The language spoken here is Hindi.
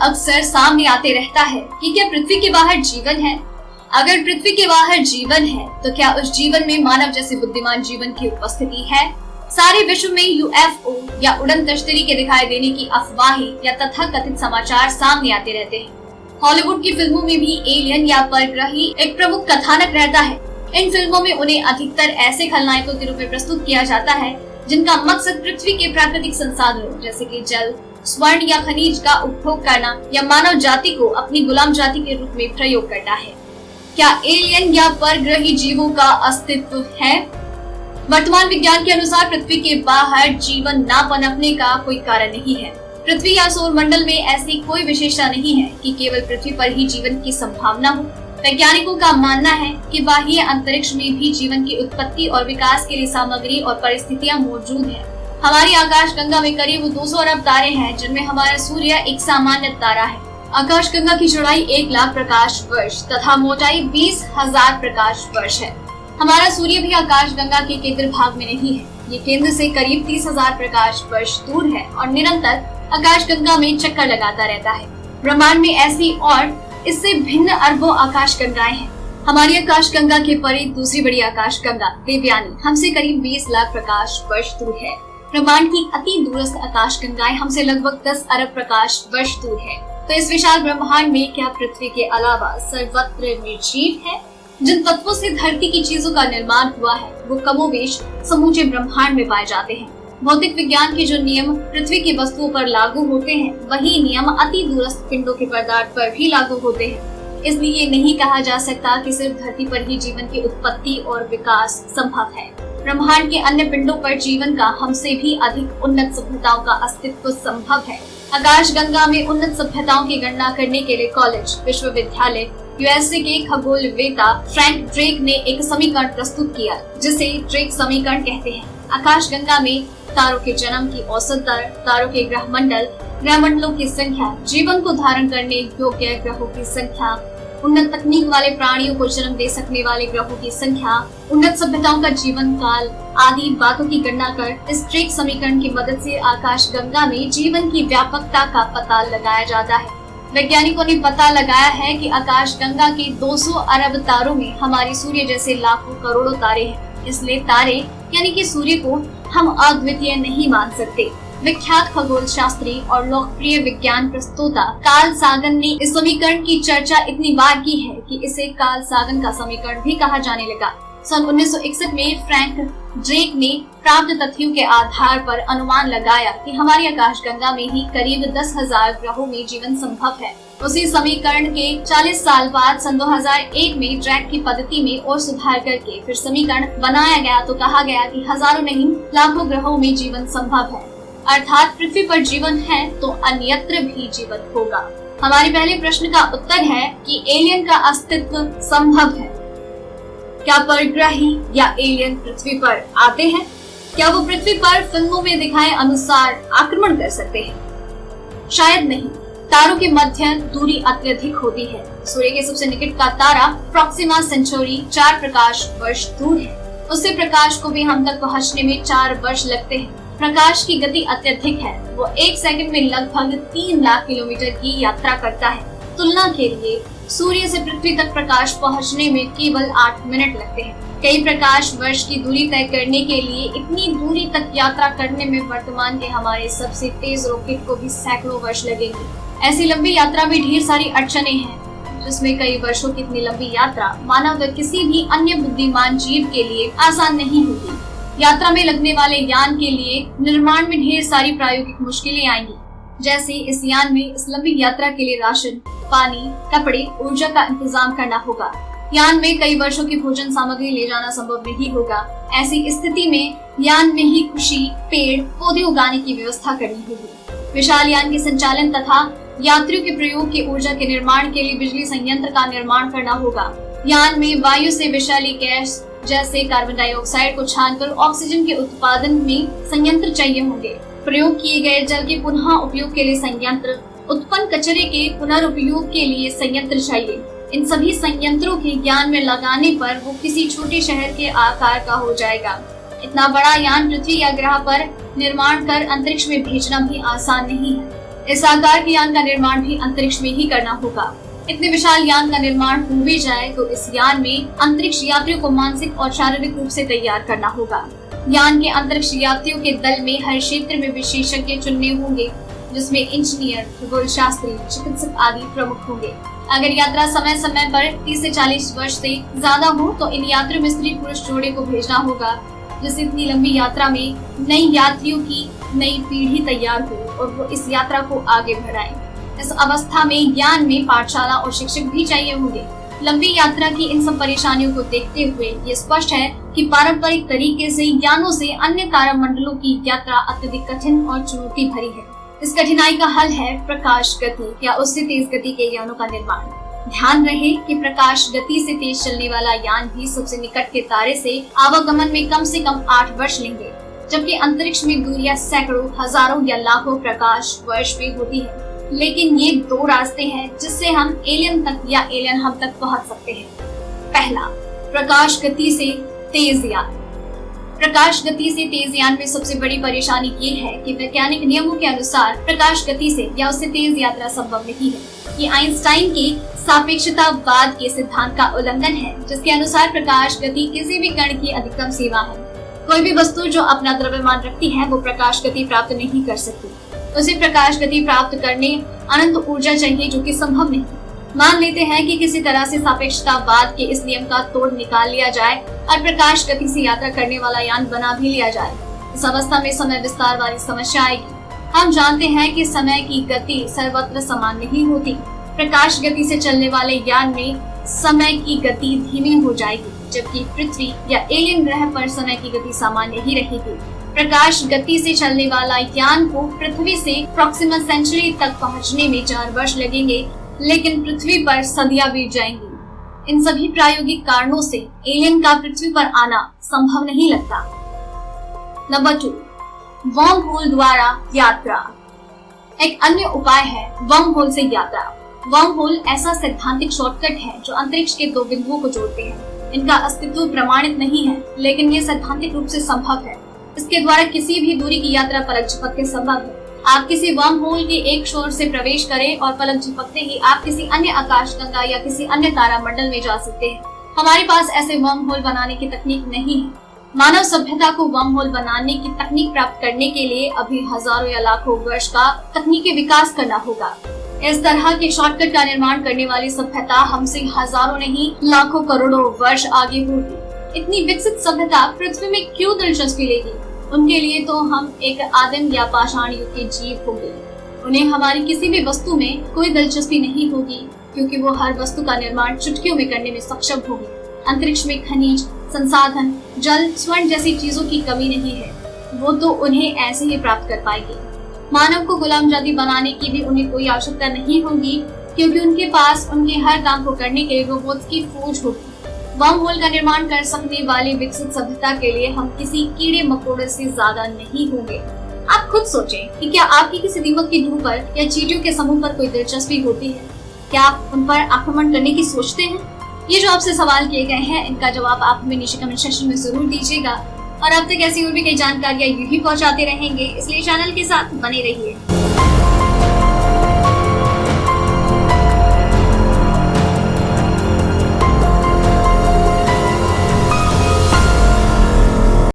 अक्सर सामने आते रहता है कि क्या पृथ्वी के बाहर जीवन है। अगर पृथ्वी के बाहर जीवन है तो क्या उस जीवन में मानव जैसे बुद्धिमान जीवन की उपस्थिति है। सारे विश्व में यूएफओ या उड़न तश्तरी के दिखाई देने की अफवाहें या तथाकथित समाचार सामने आते रहते हैं। हॉलीवुड की फिल्मों में भी एलियन या परग्रही एक प्रमुख कथानक रहता है। इन फिल्मों में उन्हें अधिकतर ऐसे खलनायकों के रूप में प्रस्तुत किया जाता है जिनका मकसद पृथ्वी के प्राकृतिक संसाधनों जैसे कि जल, स्वर्ण या खनिज का उपभोग करना या मानव जाति को अपनी गुलाम जाति के रूप में प्रयोग करना है। क्या एलियन या परग्रही जीवों का अस्तित्व है? वर्तमान विज्ञान के अनुसार पृथ्वी के बाहर जीवन न पनपने का कोई कारण नहीं है। पृथ्वी या सौर मंडल में ऐसी कोई विशेषता नहीं है कि केवल पृथ्वी पर ही जीवन की संभावना हो। वैज्ञानिकों का मानना है कि बाह्य अंतरिक्ष में भी जीवन की उत्पत्ति और विकास के लिए सामग्री और परिस्थितियां मौजूद हैं। हमारी आकाशगंगा में करीब 200 अरब तारे हैं, जिनमें हमारा सूर्य एक सामान्य तारा है। आकाशगंगा की चौड़ाई 1 लाख प्रकाश वर्ष तथा मोटाई 20,000 प्रकाश वर्ष है। हमारा सूर्य भी आकाशगंगा के केंद्र भाग में नहीं है। ये केंद्र से करीब 30,000 प्रकाश वर्ष दूर है और निरंतर आकाशगंगा में चक्कर लगाता रहता है। ब्रह्मांड में ऐसी और इससे भिन्न अरबों आकाशगंगाएं हैं। हमारी आकाशगंगा के परे दूसरी बड़ी आकाशगंगा देवयानी हमसे करीब 20 लाख प्रकाश वर्ष दूर है। ब्रह्मांड की अति दूरस्थ आकाशगंगाएं हमसे लगभग 10 अरब प्रकाश वर्ष दूर है। तो इस विशाल ब्रह्मांड में क्या पृथ्वी के अलावा सर्वत्र निर्जीव है? जिन तत्वों से धरती की चीजों का निर्माण हुआ है वो कमोबेश समूचे ब्रह्मांड में पाए जाते हैं। भौतिक विज्ञान के जो नियम पृथ्वी की वस्तुओं पर लागू होते हैं वही नियम अति दूरस्थ पिंडों के पदार्थ पर भी लागू होते हैं। इसलिए ये नहीं कहा जा सकता कि सिर्फ धरती पर ही जीवन की उत्पत्ति और विकास संभव है। ब्रह्मांड के अन्य पिंडों पर जीवन का हमसे भी अधिक उन्नत सभ्यताओं का अस्तित्व संभव है। आकाशगंगा में उन्नत सभ्यताओं की गणना करने के लिए कॉलेज, विश्वविद्यालय, यूएसए के खगोलवेत्ता फ्रैंक ड्रेक ने एक समीकरण प्रस्तुत किया जिसे ड्रेक समीकरण कहते हैं। आकाशगंगा में तारों के जन्म की औसत दर, तारों के ग्रहमंडलों की संख्या, जीवन को धारण करने योग्य ग्रहों की संख्या, उन्नत तकनीक वाले प्राणियों को जन्म दे सकने वाले ग्रहों की संख्या, उन्नत सभ्यताओं का जीवन काल आदि बातों की गणना कर इस ड्रेक समीकरण की मदद से आकाशगंगा में जीवन की व्यापकता का पता लगाया जाता है। वैज्ञानिकों ने पता लगाया है कि आकाशगंगा के 200 अरब तारों में हमारे सूर्य जैसे लाखों करोड़ों तारे हैं। इसलिए तारे यानी कि सूर्य को हम अद्वितीय नहीं मान सकते। विख्यात खगोल शास्त्री और लोकप्रिय विज्ञान प्रस्तोता कार्ल सागन ने इस समीकरण की चर्चा इतनी बार की है कि इसे कार्ल सागन का समीकरण भी कहा जाने लगा। सन 1961 में फ्रैंक ड्रेक ने प्राप्त तथ्यों के आधार पर अनुमान लगाया कि हमारी आकाशगंगा में ही करीब 10,000 ग्रहों में जीवन संभव है। उसी समीकरण के 40 साल बाद सन 2001 में ड्रेक की पद्धति में और सुधार करके फिर समीकरण बनाया गया तो कहा गया कि हजारों नहीं लाखों ग्रहों में जीवन संभव है। अर्थात पृथ्वी पर जीवन है तो अन्यत्र भी जीवन होगा। हमारे पहले प्रश्न का उत्तर है कि एलियन का अस्तित्व संभव है। क्या परग्रही या एलियन पृथ्वी पर आते हैं? क्या वो पृथ्वी पर फिल्मों में दिखाए अनुसार आक्रमण कर सकते हैं? शायद नहीं। तारों के मध्य दूरी अत्यधिक होती है। सूर्य के सबसे निकट का तारा प्रॉक्सिमा सेंचुरी 4 प्रकाश वर्ष दूर है। उससे प्रकाश को भी हम तक पहुंचने में 4 वर्ष लगते हैं। प्रकाश की गति अत्यधिक है। वो 1 सेकंड में लगभग 3 लाख किलोमीटर की यात्रा करता है। तुलना के लिए सूर्य से पृथ्वी तक प्रकाश पहुंचने में केवल 8 मिनट लगते हैं। कई प्रकाश वर्ष की दूरी तय करने के लिए इतनी दूरी तक यात्रा करने में वर्तमान के हमारे सबसे तेज रॉकेट को भी सैकड़ों वर्ष लगेंगे। ऐसी लंबी यात्रा में ढेर सारी अड़चनें हैं, जिसमें कई वर्षों की इतनी लंबी यात्रा मानव व किसी भी अन्य बुद्धिमान जीव के लिए आसान नहीं होगी। यात्रा में लगने वाले यान के लिए निर्माण में ढेर सारी प्रायोगिक मुश्किलें आएंगी। जैसे इस यान में इस लंबी यात्रा के लिए राशन, पानी, कपड़े, ऊर्जा का इंतजाम करना होगा। यान में कई वर्षों की भोजन सामग्री ले जाना संभव नहीं होगा। ऐसी स्थिति में यान में ही कृषि, पेड़ पौधे उगाने की व्यवस्था करनी होगी। विशाल यान के संचालन तथा यात्रियों के प्रयोग की ऊर्जा के निर्माण के लिए बिजली संयंत्र का निर्माण करना होगा। यान में वायु से विषैली गैस जैसे कार्बन डाइऑक्साइड को छानकर ऑक्सीजन के उत्पादन में संयंत्र चाहिए होंगे। प्रयोग किए गए जल के पुनः उपयोग के लिए संयंत्र, उत्पन्न कचरे के पुनर्उपयोग के लिए संयंत्र चाहिए। इन सभी संयंत्रों के यान में लगाने पर वो किसी छोटे शहर के आकार का हो जाएगा। इतना बड़ा यान पृथ्वी या ग्रह पर निर्माण कर अंतरिक्ष में भेजना भी आसान नहीं है। इस आकार के यान का निर्माण भी अंतरिक्ष में ही करना होगा। इतने विशाल यान का निर्माण हो भी जाए तो इस यान में अंतरिक्ष यात्रियों को मानसिक और शारीरिक रूप से तैयार करना होगा। यान के अंतरिक्ष यात्रियों के दल में हर क्षेत्र में विशेषज्ञ चुनने होंगे, जिसमें इंजीनियर, खगोल शास्त्री, चिकित्सक आदि प्रमुख होंगे। अगर यात्रा समय समय पर 30 से 40 वर्ष से ज्यादा हो तो इन यात्रियों में स्त्री पुरुष जोड़े को भेजना होगा, जिससे इतनी लंबी यात्रा में नई यात्रियों की नई पीढ़ी तैयार हो और वो इस यात्रा को आगे बढ़ाएं। इस अवस्था में यान में पाठशाला और शिक्षक भी चाहिए होंगे। लंबी यात्रा की इन सब परेशानियों को देखते हुए ये स्पष्ट है कि पारंपरिक तरीके से यानों से अन्य तारामंडलों की यात्रा अत्यधिक कठिन और चुनौती भरी है। इस कठिनाई का हल है प्रकाश गति या उससे तेज गति के यानों का निर्माण। ध्यान रहे कि प्रकाश गति से तेज चलने वाला यान भी सबसे निकट के तारे से आवागमन में कम से कम 8 वर्ष लेंगे, जबकि अंतरिक्ष में दूरियां सैकड़ों, हजारों या लाखों प्रकाश वर्ष में होती है। लेकिन ये 2 रास्ते हैं जिससे हम एलियन तक या एलियन हम तक पहुंच सकते हैं। पहला, प्रकाश गति से तेज यान। प्रकाश गति से तेज यान में सबसे बड़ी परेशानी ये है कि वैज्ञानिक नियमों के अनुसार प्रकाश गति से या उससे तेज यात्रा संभव नहीं है। ये आइंस्टाइन के सापेक्षतावाद के सिद्धांत का उल्लंघन है, जिसके अनुसार प्रकाश गति किसी भी कण की अधिकतम सीमा है। कोई भी वस्तु जो अपना द्रव्यमान रखती है वो प्रकाश गति प्राप्त नहीं कर सकती। उसे प्रकाश गति प्राप्त करने अनंत ऊर्जा चाहिए, जो कि संभव नहीं। मान लेते हैं कि किसी तरह से सापेक्षतावाद के इस नियम का तोड़ निकाल लिया जाए और प्रकाश गति से यात्रा करने वाला यान बना भी लिया जाए। इस अवस्था में समय विस्तार वाली समस्या आएगी। हम जानते हैं कि समय की गति सर्वत्र समान नहीं होती। प्रकाश गति से चलने वाले यान में समय की गति धीमी हो जाएगी, जबकि पृथ्वी या एलियन ग्रह पर समय की गति सामान्य ही रहेगी। प्रकाश गति से चलने वाला यान को पृथ्वी से प्रॉक्सिमा सेंचुरी तक पहुंचने में 4 वर्ष लगेंगे, लेकिन पृथ्वी पर सदियां बीत जाएंगी। इन सभी प्रायोगिक कारणों से एलियन का पृथ्वी पर आना संभव नहीं लगता। नंबर 2, वर्म होल द्वारा यात्रा। एक अन्य उपाय है वर्म होल से यात्रा। वर्म होल ऐसा सैद्धांतिक शॉर्टकट है जो अंतरिक्ष के 2 बिंदुओं को जोड़ते हैं। इनका अस्तित्व प्रमाणित नहीं है, लेकिन ये सैद्धांतिक रूप से संभव है। इसके द्वारा किसी भी दूरी की यात्रा पलक झपकते संभव है। आप किसी वर्म होल के एक छोर से प्रवेश करें और पलक झपकते ही आप किसी अन्य आकाशगंगा या किसी अन्य तारामंडल में जा सकते हैं। हमारे पास ऐसे वर्म होल बनाने की तकनीक नहीं है। मानव सभ्यता को वर्म होल बनाने की तकनीक प्राप्त करने के लिए अभी हजारों या लाखों वर्ष का तकनीकी विकास करना होगा। इस तरह के शॉर्टकट का निर्माण करने वाली सभ्यता हमसे हजारों नहीं लाखों करोड़ों वर्ष आगे होगी। इतनी विकसित सभ्यता पृथ्वी में क्यों दिलचस्पी लेगी? उनके लिए तो हम एक आदिम या पाषाण युग के जीव होंगे। उन्हें हमारी किसी भी वस्तु में कोई दिलचस्पी नहीं होगी, क्योंकि वो हर वस्तु का निर्माण चुटकियों में करने में सक्षम होंगे। अंतरिक्ष में खनिज, संसाधन, जल, स्वर्ण जैसी चीजों की कमी नहीं है। वो तो उन्हें ऐसे ही प्राप्त कर पाएंगे। मानव को गुलामजादी बनाने की भी उन्हें कोई आवश्यकता नहीं होगी, क्योंकि उनके पास उनके हर काम को करने के लिए रोबोट्स की फौज होगी। वर्म होल का निर्माण कर सकने वाली विकसित सभ्यता के लिए हम किसी कीड़े मकोड़े से ज्यादा नहीं होंगे। आप खुद सोचें कि क्या आपकी किसी दीमक की धूप पर या चींटियों के समूह पर कोई दिलचस्पी होती है? क्या आप उन पर आक्रमण करने की सोचते हैं? ये जो आपसे सवाल किए गए हैं, इनका जवाब आप हमें नीचे कमेंट सेक्शन में जरूर दीजिएगा। और अब तक ऐसी और भी कई जानकारियां यूं ही पहुंचाते रहेंगे, इसलिए चैनल के साथ बने रहिए।